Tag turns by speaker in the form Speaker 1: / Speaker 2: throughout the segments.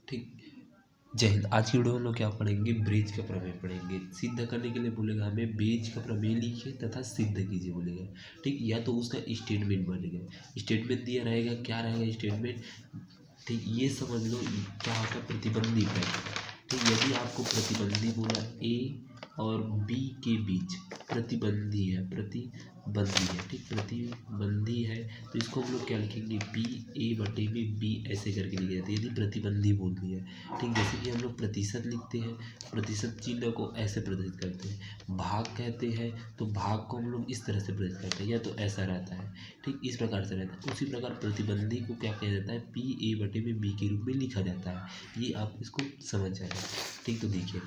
Speaker 1: ठीक। जय हिंद। आज की वीडियो में हम लोग क्या पढ़ेंगे, ब्रिज का प्रमेय पढ़ेंगे। सिद्ध करने के लिए बोलेगा हमें ब्रिज का प्रमेय लिखिए तथा सिद्ध कीजिए बोलेगा। ठीक, या तो उसका स्टेटमेंट बनेगा, स्टेटमेंट दिया रहेगा, क्या रहेगा स्टेटमेंट। ठीक, ये समझ लो क्या होता है प्रतिबंधी प्रमेय। ठीक, यदि आपको प्रतिबंधी बोला ए और बी के बीच प्रतिबंधी है, ठीक, प्रतिबंधी है, तो इसको हम लोग क्या लिखेंगे, बी ए बटे में बी ऐसे करके लिखी जाती है यदि प्रतिबंधी बोल दिया है। ठीक, जैसे कि हम लोग प्रतिशत लिखते हैं, प्रतिशत चिन्ह को ऐसे प्रदर्शित करते हैं। भाग कहते हैं तो भाग को हम लोग इस तरह से प्रदर्शित करते हैं, या तो ऐसा रहता है। ठीक, इस प्रकार से रहता है। उसी प्रकार प्रतिबंधी को क्या कहा जाता है, पी ए बटे में बी के रूप में लिखा जाता है। ये आप इसको समझ जाए। ठीक, तो देखिए,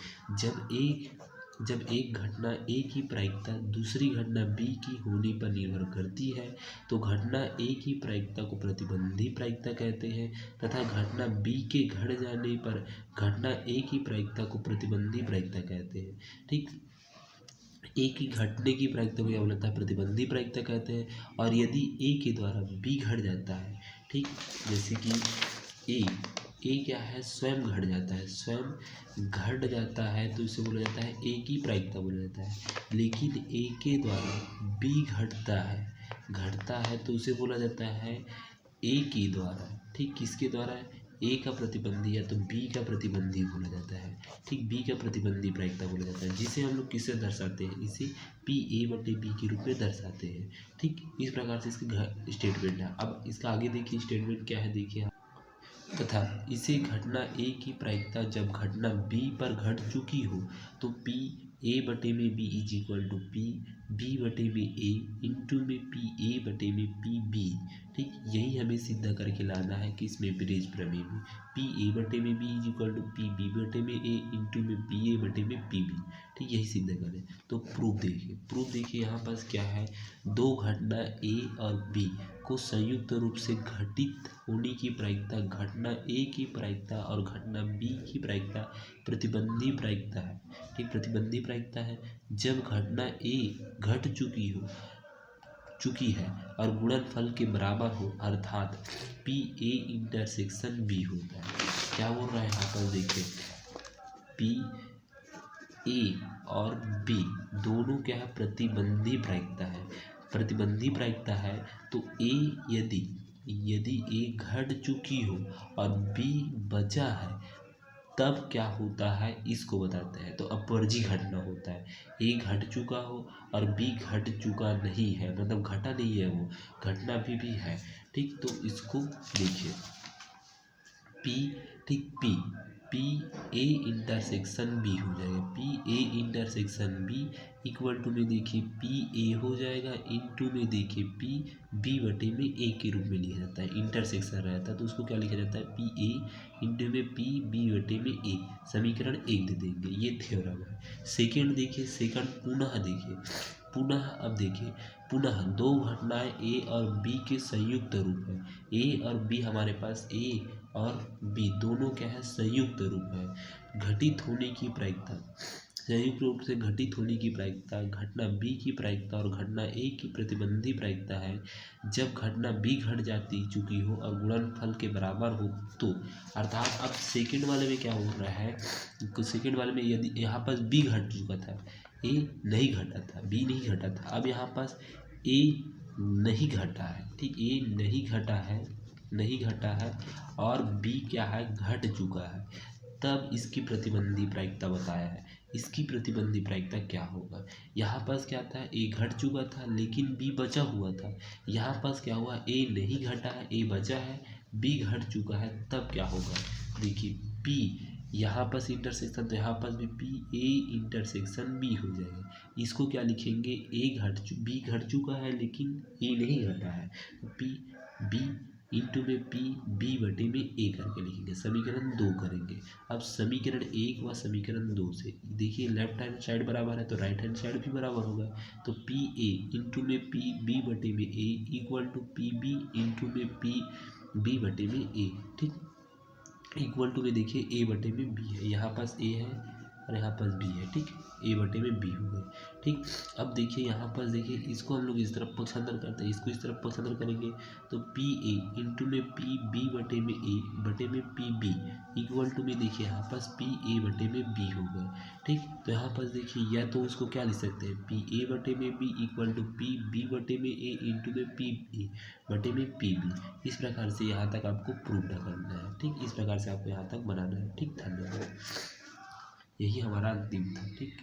Speaker 1: जब एक घटना ए की प्रायिकता दूसरी घटना बी की होने पर निर्भर करती है तो घटना ए की प्रायिकता को प्रतिबंधी प्रायिकता कहते हैं, तथा घटना बी के घट जाने पर घटना ए की प्रायिकता को प्रतिबंधी प्रायिकता कहते हैं। ठीक, ए की घटने की प्रायिकता को क्या बोलता है, प्रतिबंधी प्रायिकता कहते हैं। और यदि ए के द्वारा बी घट जाता है, ठीक, जैसे कि ए क्या है, स्वयं घट जाता है, स्वयं घट जाता है तो इसे बोला जाता है ए की प्रायिकता बोला जाता है। लेकिन ए के द्वारा बी घटता है तो उसे बोला जाता है ए के द्वारा। ठीक, किसके द्वारा, ए का प्रतिबंधी या तो बी का प्रतिबंधी बोला जाता है। ठीक, बी का प्रतिबंधी प्रायिकता बोला जाता है, जिसे हम लोग किससे दर्शाते हैं, इसे पी ए बटे बी के रूप में दर्शाते हैं। ठीक, इस प्रकार से इसकी स्टेटमेंट है। अब इसका आगे देखिए स्टेटमेंट क्या है, देखिए। तथा इसे घटना ए की प्रायिकता जब घटना बी पर घट चुकी हो तो पी ए बटे में B is equal to P B बटे में ए इंटू में पी ए बटे में पी बी। ठीक, यही हमें सिद्ध करके लाना है कि इसमें ब्रिज प्रमेय में पी ए बटे में B is equal to P B बटे में ए इंटू में पी ए बटे में पी बी। ठीक, यही सिद्ध करें। तो प्रूफ देखिए यहाँ पास क्या है, दो घटना ए और बी को संयुक्त रूप से घटित होने की प्रायिकता घटना ए की प्रायिकता और घटना बी की प्रायिकता प्रतिबंधी प्रायिकता है। ठीक, प्रतिबंधी प्रायिकता है जब घटना ए घट चुकी है और गुणनफल के बराबर हो, अर्थात पी ए इंटरसेक्शन बी होता है। क्या बोल रहा है यहाँ पर देखिए, पी ए और बी दोनों क्या है, प्रतिबंधी प्रायिकता है। प्रतिबंधी प्रायिकता है तो ए यदि ए घट चुकी हो और बी बचा है तब क्या होता है, इसको बताते हैं। तो अपवर्जी घटना होता है, ए घट चुका हो और बी घट चुका नहीं है, मतलब घटा नहीं है, वो घटना भी है। ठीक, तो इसको देखिए पी, ठीक, पी ए इंटरसेक्शन बी हो जाएगा, P A intersection B equal to में देखिए पी ए हो जाएगा इंटू में देखिए पी बी बटे में ए के रूप में लिखा जाता है। इंटरसेक्शन रहता है तो उसको क्या लिखा जाता है, पी ए इंटू में पी बी बटे में ए। समीकरण 1 दे देंगे, ये थ्योरम है। सेकेंड देखिए, अब देखिए पुनः दो घटनाएं ए और बी के संयुक्त रूप है। ए और बी हमारे पास ए और बी दोनों क्या है, संयुक्त रूप है। घटित होने की प्रायिकता, संयुक्त रूप से घटित होने की प्रायिकता घटना बी की प्रायिकता और घटना ए की प्रतिबंधी प्रायिकता है जब घटना बी घट चुकी हो और गुणनफल के बराबर हो तो। अर्थात अब सेकंड वाले में क्या हो रहा है, सेकंड वाले में यदि यहाँ पास बी घट चुका था, ए नहीं घटा था, बी नहीं घटा था, अब यहाँ पास ए नहीं घटा है। ठीक, ए नहीं घटा है और बी क्या है, घट चुका है, तब इसकी प्रतिबंधी प्रायिकता बताया है। इसकी प्रतिबंधी प्रायिकता क्या होगा, यहाँ पास क्या था, ए घट चुका था लेकिन बी बचा हुआ था। यहाँ पास क्या हुआ, ए नहीं घटा है, ए बचा है, बी घट चुका है, तब क्या होगा, देखिए पी यहाँ पास इंटरसेक्शन, तो यहाँ पास भी पी ए इंटरसेक्शन बी हो जाएगा। इसको क्या लिखेंगे, बी घट चुका है लेकिन ए नहीं घटा है, तो पी बी इंटू में पी बी बटे में ए करके लिखेंगे। समीकरण 2 करेंगे। अब समीकरण 1 व समीकरण 2 से देखिए लेफ्ट हैंड साइड बराबर है तो राइट हैंड साइड भी बराबर होगा। तो पी ए इंटू में पी बी बटे में A equal to P B into में पी बी बटे में ए। ठीक, इक्वल टू में देखिए ए बटे में बी है, यहाँ पास ए है और यहाँ पर बी है, ठीक। ए बटे में बी हो गए, ठीक। अब देखिए यहाँ पर देखिए इसको हम लोग इस तरफ पक्षांतर करते हैं, इसको इस तरफ पक्षांतर करेंगे तो पी ए इंटू में पी बी बटे में ए बटे में पी बी इक्वल टू में देखिए यहाँ पास पी ए बटे में बी हो गए, ठीक। तो यहाँ पर देखिए या तो उसको क्या लिख सकते हैं पी ए बटे में B equal to P B बटे में ए इंटू में पी ए बटे में पी बी। इस प्रकार से यहाँ तक आपको प्रूव करना है, ठीक। इस प्रकार से आपको यहाँ तक बनाना है, ठीक। धन्यवाद। यही हमारा अंतिम था, ठीक।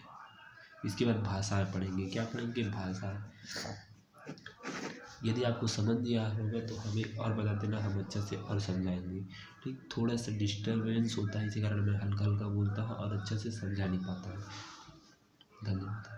Speaker 1: इसके बाद भाषा पढ़ेंगे, क्या पढ़ेंगे? भाषा। यदि आपको समझ नहीं आ होगा तो हमें और बता देना, हम अच्छे से और समझाएंगे, ठीक। थोड़ा सा डिस्टर्बेंस होता है, इसी कारण मैं हल्का हल्का बोलता हूँ और अच्छे से समझा नहीं पाता हूँ। धन्यवाद।